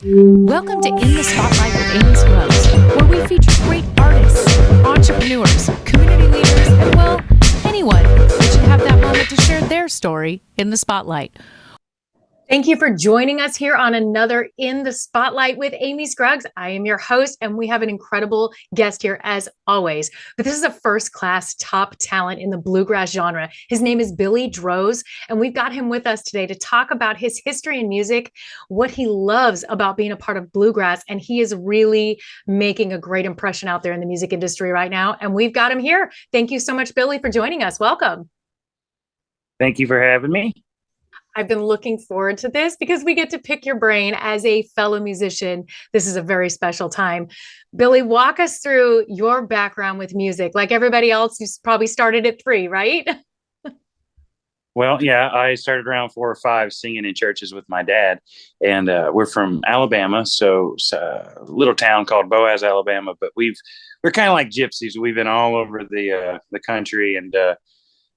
Welcome to In the Spotlight with Amy Scruggs, where we feature great artists, entrepreneurs, community leaders, and well, anyone that should have that moment to share their story in the spotlight. Thank you for joining us here on another In the Spotlight with Amy Scruggs. I am your host, and we have an incredible guest here as always. But this is a first-class top talent in the bluegrass genre. His name is Billy Droze, and we've got him with us today to talk about his history in music, what he loves about being a part of bluegrass, and he is really making a great impression out there in the music industry right now. And we've got him here. Thank you so much, Billy, for joining us. Welcome. Thank you for having me. I've been looking forward to this because we get to pick your brain as a fellow musician. This is a very special time. Billy, walk us through your background with music. Like everybody else, you probably started at 3, right? Well, yeah, I started around 4 or 5 singing in churches with my dad, and we're from Alabama, so it's a little town called Boaz, Alabama. But we're kind of like gypsies. We've been all over the country, and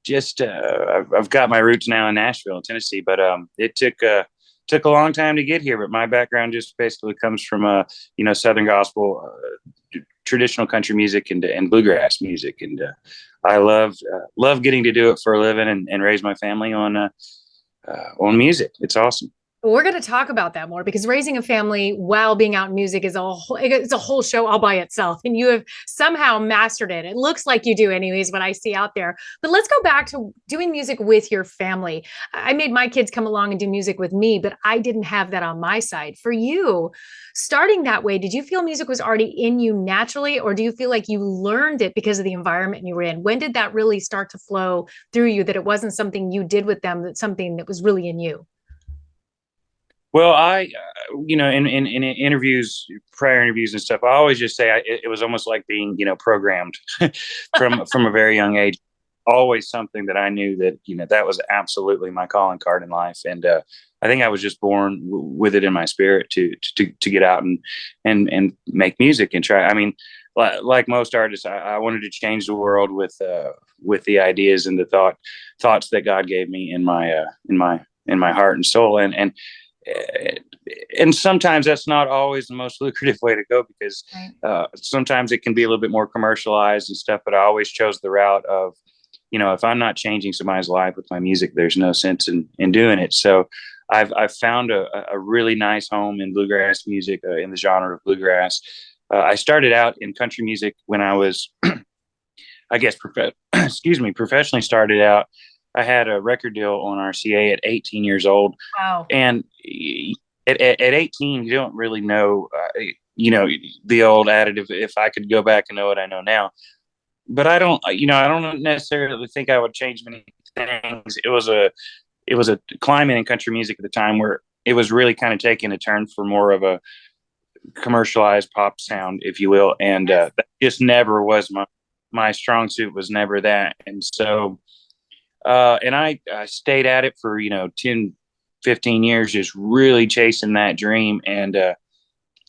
I've got my roots now in Nashville, Tennessee. But it took a long time to get here. But my background just basically comes from Southern gospel, traditional country music, and bluegrass music, and I love getting to do it for a living and raise my family on music. It's awesome. We're going to talk about that more because raising a family while being out in music is it's a whole show all by itself. And you have somehow mastered it. It looks like you do anyways, what I see out there. But let's go back to doing music with your family. I made my kids come along and do music with me, but I didn't have that on my side. For you, starting that way, did you feel music was already in you naturally, or do you feel like you learned it because of the environment you were in? When did that really start to flow through you, that it wasn't something you did with them, that's something that was really in you? Well, in interviews, prior interviews and stuff, I always just say it was almost like being, programmed from a very young age. Always something that I knew that, that was absolutely my calling card in life. And I think I was just born with it in my spirit to get out and make music and try. I mean, like most artists, I wanted to change the world with the ideas and the thoughts that God gave me in my heart and soul. And sometimes that's not always the most lucrative way to go because sometimes it can be a little bit more commercialized and stuff. But I always chose the route of, if I'm not changing somebody's life with my music, there's no sense in doing it. So I've found a really nice home in bluegrass music, in the genre of bluegrass. I started out in country music when I was, I guess, professionally started out. I had a record deal on RCA at 18 years old. Wow. And at 18, you don't really know, the old adage, if I could go back and know what I know now. But I don't necessarily think I would change many things. It was a climate in country music at the time where it was really kind of taking a turn for more of a commercialized pop sound, if you will. And that just never was my strong suit, was never that. And so, and I stayed at it for, 10, 15 years, just really chasing that dream. And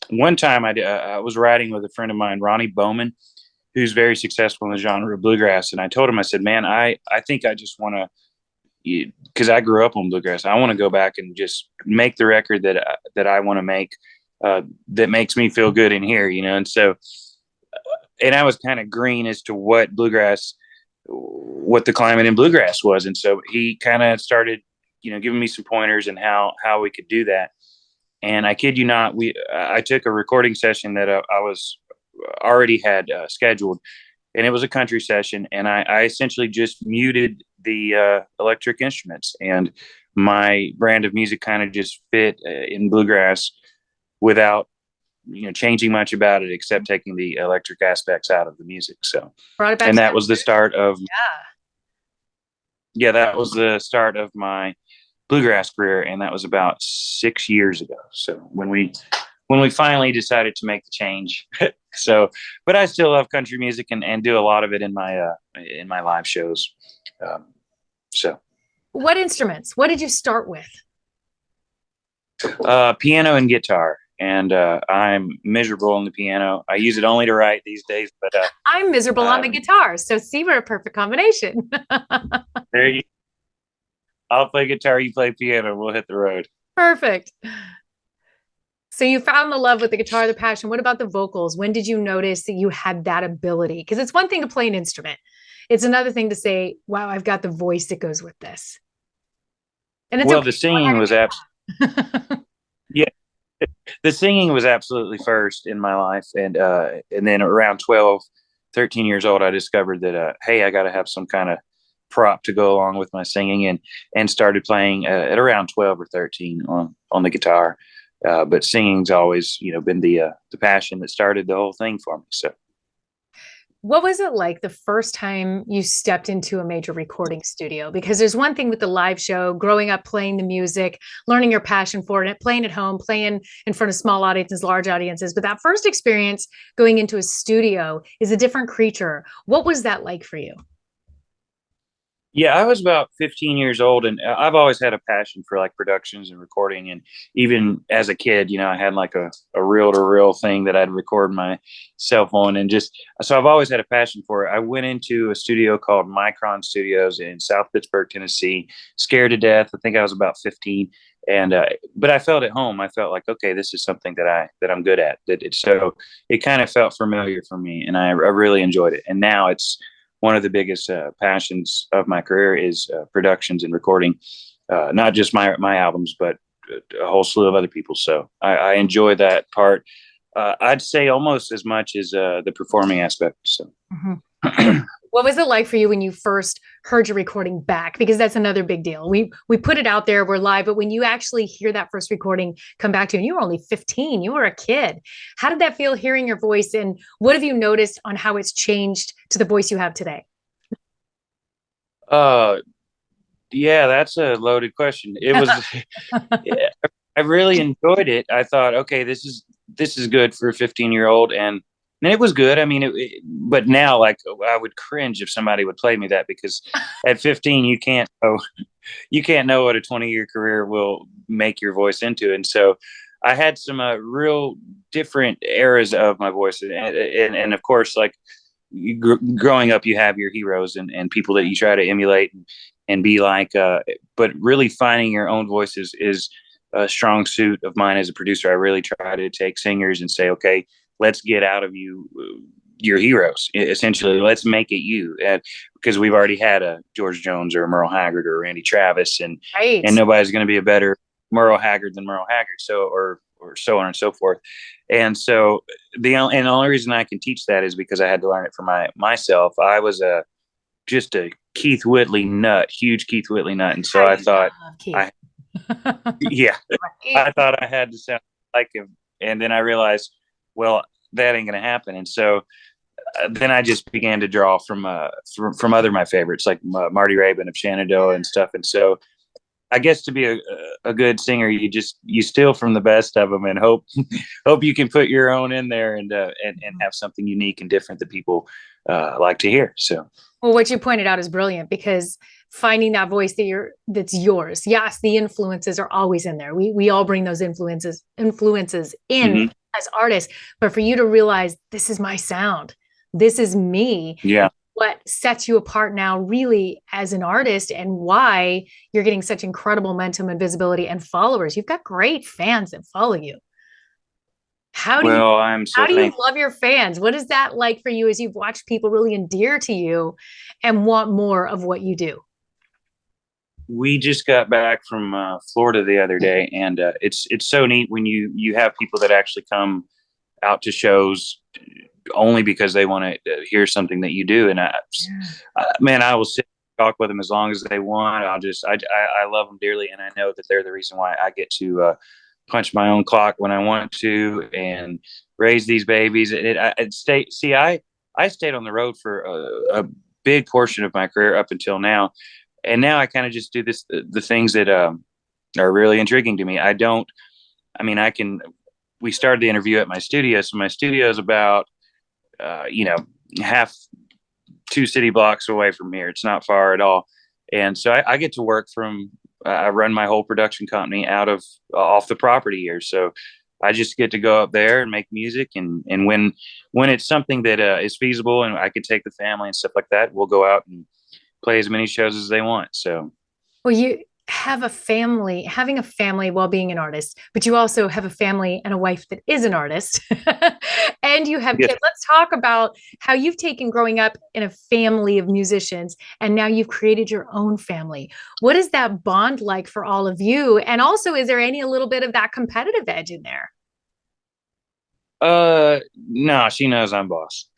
one time I was riding with a friend of mine, Ronnie Bowman, who's very successful in the genre of bluegrass. And I told him, I said, man, I think I just want to, because I grew up on bluegrass, I want to go back and just make the record that I want to make, that makes me feel good in here, And so, and I was kind of green as to what the climate in bluegrass was. And so he kind of started, giving me some pointers and how we could do that. And I kid you not, I took a recording session that I was already had scheduled, and it was a country session. And I essentially just muted the electric instruments, and my brand of music kind of just fit in bluegrass without changing much about it except taking the electric aspects out of the music. So, Brought it back and to that was the start of, yeah. yeah, that was the start of my bluegrass career, and that was about 6 years ago. So when we finally decided to make the change, so, but I still love country music and do a lot of it in my live shows. So, What instruments? What did you start with? piano and guitar. And I'm miserable on the piano. I use it only to write these days. But I'm miserable on the guitar. So see, we're a perfect combination. there you. I'll play guitar, you play piano. We'll hit the road. Perfect. So you found the love with the guitar, the passion. What about the vocals? When did you notice that you had that ability? Because it's one thing to play an instrument. It's another thing to say, wow, I've got the voice that goes with this. And it's Well, okay. the singing was yeah, the singing was absolutely first in my life, and then around 12, 13 years old, I discovered that hey, I got to have some kind of prop to go along with my singing, and started playing at around 12 or 13 on the guitar. But singing's always, been the passion that started the whole thing for me. So What was it like the first time you stepped into a major recording studio? Because there's one thing with the live show, growing up playing the music, learning your passion for it, playing at home, playing in front of small audiences, large audiences. But that first experience going into a studio is a different creature. What was that like for you? yeah, I was about 15 years old, and I've always had a passion for like productions and recording. And even as a kid, I had like a reel to reel thing that I'd record my cell phone, and just so I've always had a passion for it. I went into a studio called Micron Studios in South Pittsburgh, Tennessee, scared to death. I think I was about 15. And but I felt at home. I felt like, okay, this is something that I'm good at. So it kind of felt familiar for me, and I really enjoyed it. And now it's one of the biggest passions of my career is productions and recording, not just my albums, but a whole slew of other people. So I enjoy that part. I'd say almost as much as the performing aspect. So. Mhm. What was it like for you when you first heard your recording back? Because that's another big deal. We put it out there, we're live, but when you actually hear that first recording come back to you, and you were only 15, you were a kid. How did that feel hearing your voice? And what have you noticed on how it's changed to the voice you have today? Uh, yeah, that's a loaded question. It was, yeah, I really enjoyed it. I thought, okay, this is good for a 15-year-old, and it was good. I mean, but now, like, I would cringe if somebody would play me that, because at 15 you can't know what a 20-year career will make your voice into. And so I had some real different eras of my voice, and of course, like, growing up, you have your heroes and people that you try to emulate and be like, but really finding your own voice is a strong suit of mine as a producer. I really try to take singers and say, okay, let's get out of you your heroes. Essentially, let's make it you. And because we've already had a George Jones or a Merle Haggard or Randy Travis, Right. and nobody's going to be a better Merle Haggard than Merle Haggard. So, or so on and so forth. And so the only reason I can teach that is because I had to learn it for myself. I was just a Keith Whitley nut, huge Keith Whitley nut, and so I thought, Keith. I yeah, I thought I had to sound like him, and then I realized, well, that ain't gonna happen. And so then I just began to draw from other my favorites, like Marty Raybon of Shenandoah and stuff. And so I guess to be a good singer, you steal from the best of them and hope you can put your own in there, and have something unique and different that people like to hear. So. Well, what you pointed out is brilliant because finding that voice that's yours. Yes, the influences are always in there. We all bring those influences in Hmm. as artists, but for you to realize this is my sound, this is me, Yeah. what sets you apart now really as an artist and why you're getting such incredible momentum and visibility and followers. You've got great fans that follow you. How do you Well, I'm how so do you thankful. love your fans? What is that like for you as you've watched people really endear to you and want more of what you do? We just got back from Florida the other day, and it's so neat when you have people that actually come out to shows only because they want to hear something that you do. And man, I will sit and talk with them as long as they want. I love them dearly, and I know that they're the reason why I get to punch my own clock when I want to and raise these babies. I stayed on the road for a big portion of my career up until now, and now I kind of just do the things that are really intriguing to me. I mean, I can. We started the interview at my studio, so my studio is about uh, you know half 2 city blocks away from here. It's not far at all, and so I get to work from. I run my whole production company out of off the property here, so I just get to go up there and make music, and when it's something that is feasible and I could take the family and stuff like that, we'll go out and play as many shows as they want. So Well, have a family, having a family while being an artist, but you also have a family and a wife that is an artist, and you have Yes. kids. Let's talk about how you've taken growing up in a family of musicians, and now you've created your own family. What is that bond like for all of you? And also, is there any a little bit of that competitive edge in there? No, she knows I'm boss.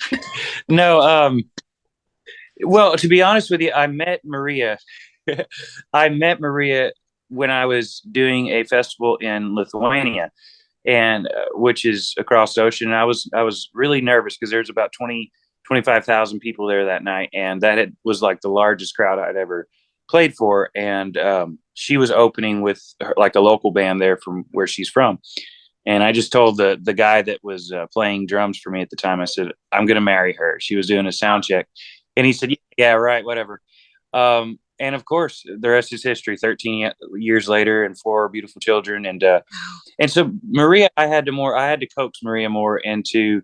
No, well, to be honest with you, I met Maria. I met Maria when I was doing a festival in Lithuania, and which is across the ocean. And I was really nervous because there's about 25,000 people there that night, and was like the largest crowd I'd ever played for. And she was opening with like a local band there from where she's from. And I just told the guy that was playing drums for me at the time, I said, I'm going to marry her. She was doing a sound check. And he said, yeah, right, whatever. And of course, the rest is history. 13 years later, and four beautiful children. And so Maria, I had to coax Maria more into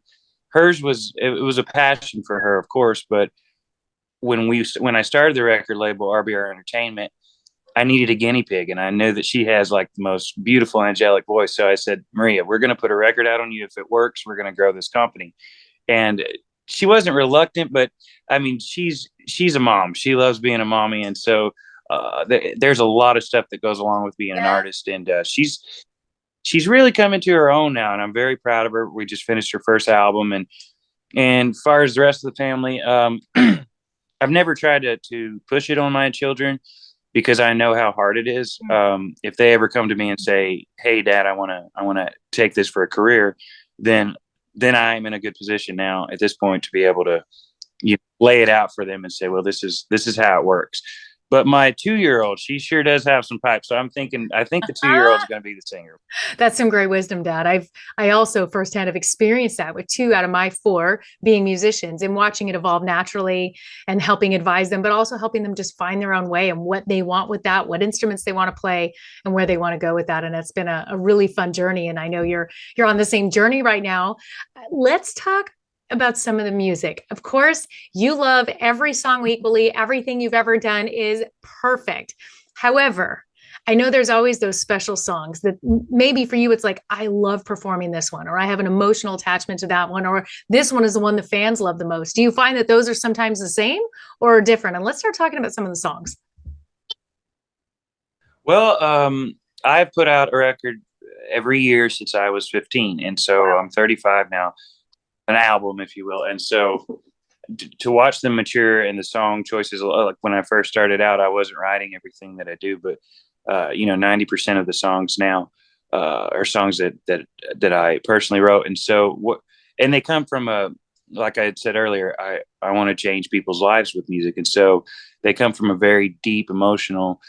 hers it was a passion for her, of course. But when I started the record label, RBR Entertainment, I needed a guinea pig, and I knew that she has like the most beautiful angelic voice. So I said, Maria, we're going to put a record out on you. If it works, we're going to grow this company. And she wasn't reluctant, but I mean, she's a mom. She loves being a mommy, and so there's a lot of stuff that goes along with being an Yeah. artist. And she's really come into her own now, and I'm very proud of her. We just finished her first album, and as far as the rest of the family, I've never tried to push it on my children because I know how hard it is. If they ever come to me and say, "Hey, Dad, I want to take this for a career," then I'm in a good position now at this point to be able to lay it out for them and say, "Well, this is how it works." But my 2-year old, she sure does have some pipes. So I think the 2-year old is going to be the singer. That's some great wisdom, Dad. I also firsthand have experienced that with two out of my four being musicians and watching it evolve naturally and helping advise them, but also helping them just find their own way and what they want with that, what instruments they want to play, and where they want to go with that. And it's been a really fun journey. And I know you're on the same journey right now. Let's talk about some of the music. Of course, you love every song equally. Everything you've ever done is perfect. However, I know there's always those special songs that maybe for you, it's like, I love performing this one, or I have an emotional attachment to that one, or this one is the one the fans love the most. Do you find that those are sometimes the same or different? And let's start talking about some of the songs. Well, I've put out a record every year since I was 15, and so I'm 35 now, an album, if you will. And so to watch them mature and the song choices, like when I first started out, I wasn't writing everything that I do, but 90% of the songs now are songs that I personally wrote. And so and they come from like I had said earlier, I want to change people's lives with music. And so they come from a very deep emotional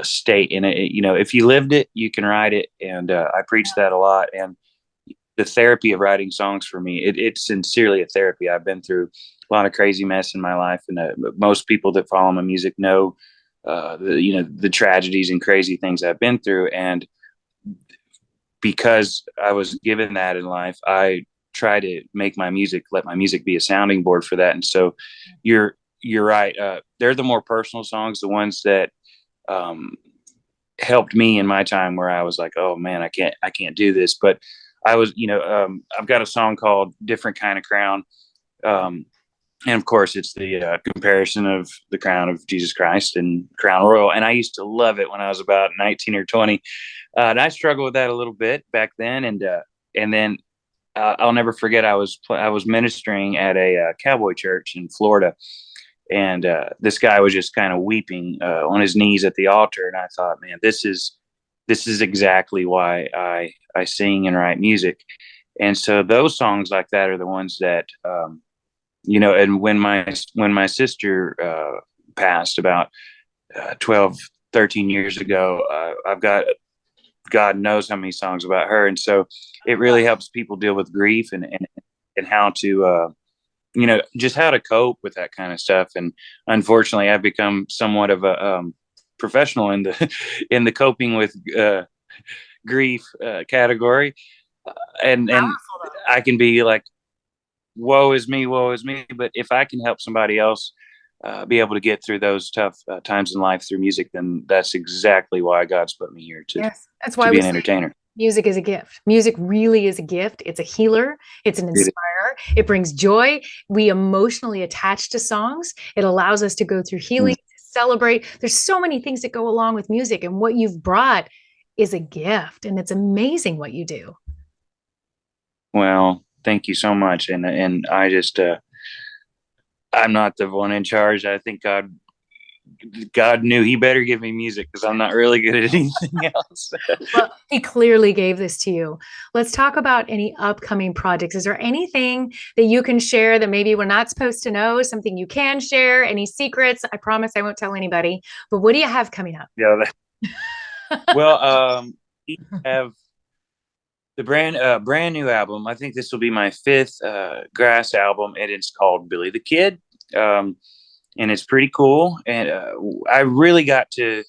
state. And if you lived it, you can write it. And I preach that a lot. And the therapy of writing songs for me, it's sincerely a therapy. I've been through a lot of crazy mess in my life, and most people that follow my music know the tragedies and crazy things I've been through. And because I was given that in life, I try to let my music be a sounding board for that. And so you're right. They're the more personal songs, the ones that um, helped me in my time where I was like, oh man, I can't do this. But I've got a song called Different Kind of Crown. And of course, it's the comparison of the crown of Jesus Christ and Crown Royal. And I used to love it when I was about 19 or 20. And I struggled with that a little bit back then. And then I'll never forget, I was ministering at a cowboy church in Florida. And this guy was just kind of weeping on his knees at the altar. And I thought, man, this is exactly why I sing and write music. And so those songs like that are the ones that, and when my sister passed about 12, 13 years ago, I've got God knows how many songs about her. And so it really helps people deal with grief and how to, just how to cope with that kind of stuff. And unfortunately, I've become somewhat of a professional in the coping with grief category. And I can be like, woe is me. But if I can help somebody else be able to get through those tough times in life through music, then that's exactly why God's put me here Yes, that's to why be we an say entertainer. music is a gift. Music really is a gift. It's a healer. It's an inspirer. It brings joy. We emotionally attach to songs. It allows us to go through healing, to celebrate. There's so many things that go along with music, and what you've brought is a gift, and it's amazing what you do. Well, thank you so much, and I just I'm not the one in charge. I think God knew He better give me music because I'm not really good at anything else. Well, he clearly gave this to you. Let's talk about any upcoming projects. Is there anything that you can share that maybe we're not supposed to know? Something you can share? Any secrets? I promise I won't tell anybody. But what do you have coming up? Yeah. Well, we have the brand new album. I think this will be my fifth Grass album, and it's called Billy the Kid. And it's pretty cool. And I really got to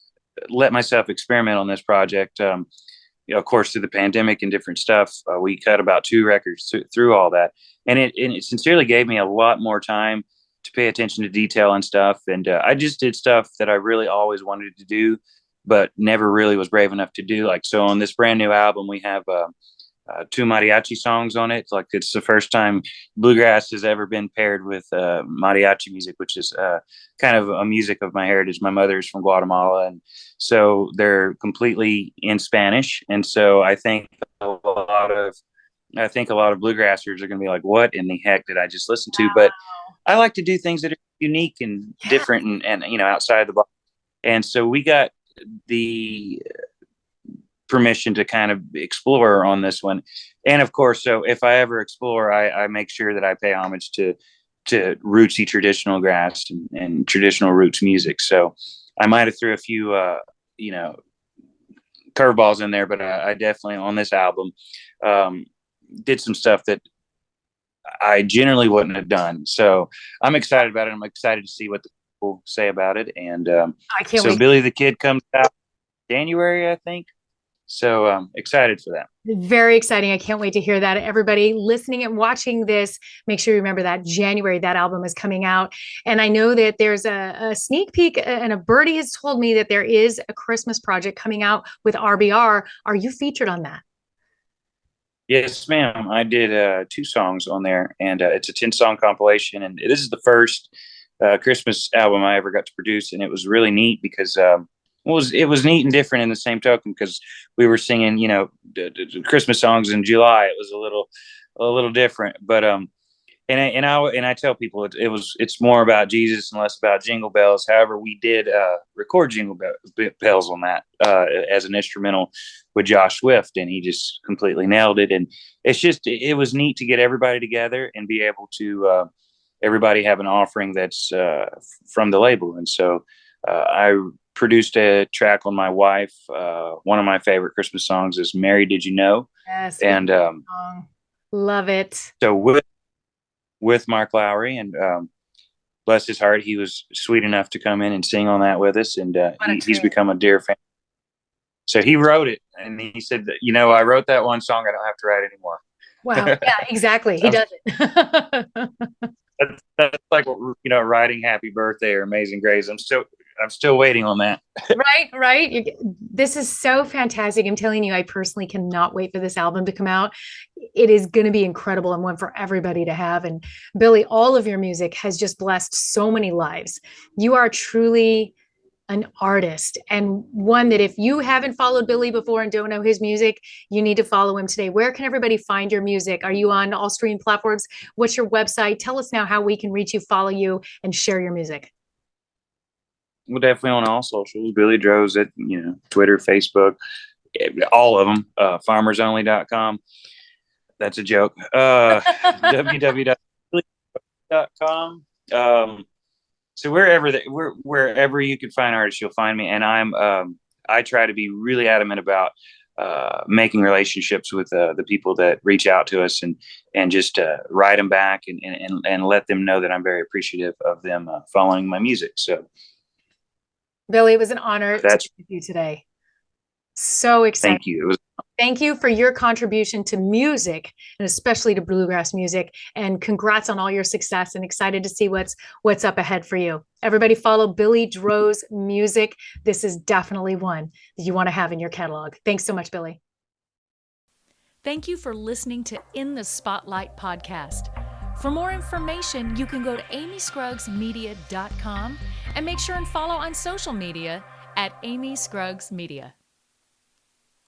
let myself experiment on this project. Of course, through the pandemic and different stuff, we cut about 2 records through all that, and it sincerely gave me a lot more time to pay attention to detail and stuff. And I just did stuff that I really always wanted to do, but never really was brave enough to do. Like, so on this brand new album, we have 2 mariachi songs on it. Like, it's the first time bluegrass has ever been paired with mariachi music, which is kind of a music of my heritage. My mother is from Guatemala, and so they're completely in Spanish. And so I think a lot of bluegrassers are going to be like, "What in the heck did I just listen to?" But I like to do things that are unique and different, and outside the box. And so we got the permission to kind of explore on this one. And of course, so if I ever explore, I make sure that I pay homage to rootsy traditional grass and traditional roots music. So I might have threw a few curveballs in there, but I definitely on this album did some stuff that I generally wouldn't have done. So I'm excited about it. I'm excited to see what the people say about it. And I can't so wait. Billy the Kid comes out January, I think. So excited for that. Very exciting. I can't wait to hear that. Everybody listening and watching this, make sure you remember that January, that album is coming out. And I know that there's a sneak peek, and a birdie has told me that there is a Christmas project coming out with RBR. Are you featured on that? Yes, ma'am. I did 2 songs on there, and it's a 10-song compilation. And this is the first Christmas album I ever got to produce, and it was really neat because it was neat and different in the same token because we were singing, the Christmas songs in July. It was a little different, but and I tell people it's more about Jesus and less about jingle bells. However, we did record jingle bells on that as an instrumental with Josh Swift, and he just completely nailed it. And it was neat to get everybody together and be able to everybody have an offering that's from the label. And so I produced a track on my wife. One of my favorite Christmas songs is "Mary, Did You Know?" Yes. And love it. So with Mark Lowry, and bless his heart, he was sweet enough to come in and sing on that with us, and he's become a dear fan. So he wrote it, and he said that, I wrote that one song, I don't have to write anymore. Wow. Yeah, exactly. He does it. That's like, writing Happy Birthday or Amazing Grace. I'm still waiting on that. Right. This is so fantastic. I'm telling you, I personally cannot wait for this album to come out. It is going to be incredible and one for everybody to have. And Billy, all of your music has just blessed so many lives. You are truly an artist, and one that if you haven't followed Billy before and don't know his music, you need to follow him today. Where can everybody find your music? Are you on all streaming platforms? What's your website? Tell us now how we can reach you, follow you, and share your music. We're definitely on all socials. Billy Droze at Twitter, Facebook, all of them. Farmersonly.com. That's a joke. www.billy.com. So wherever you can find artists, you'll find me. And I try to be really adamant about making relationships with the people that reach out to us, and just write them back and let them know that I'm very appreciative of them following my music. So, Billy, it was an honor to be with you today. So excited. Thank you. It was Thank you for your contribution to music and especially to bluegrass music. And congrats on all your success and excited to see what's up ahead for you. Everybody follow Billy Droze music. This is definitely one that you want to have in your catalog. Thanks so much, Billy. Thank you for listening to In the Spotlight podcast. For more information, you can go to amyscruggsmedia.com and make sure and follow on social media at Amy Scruggs Media.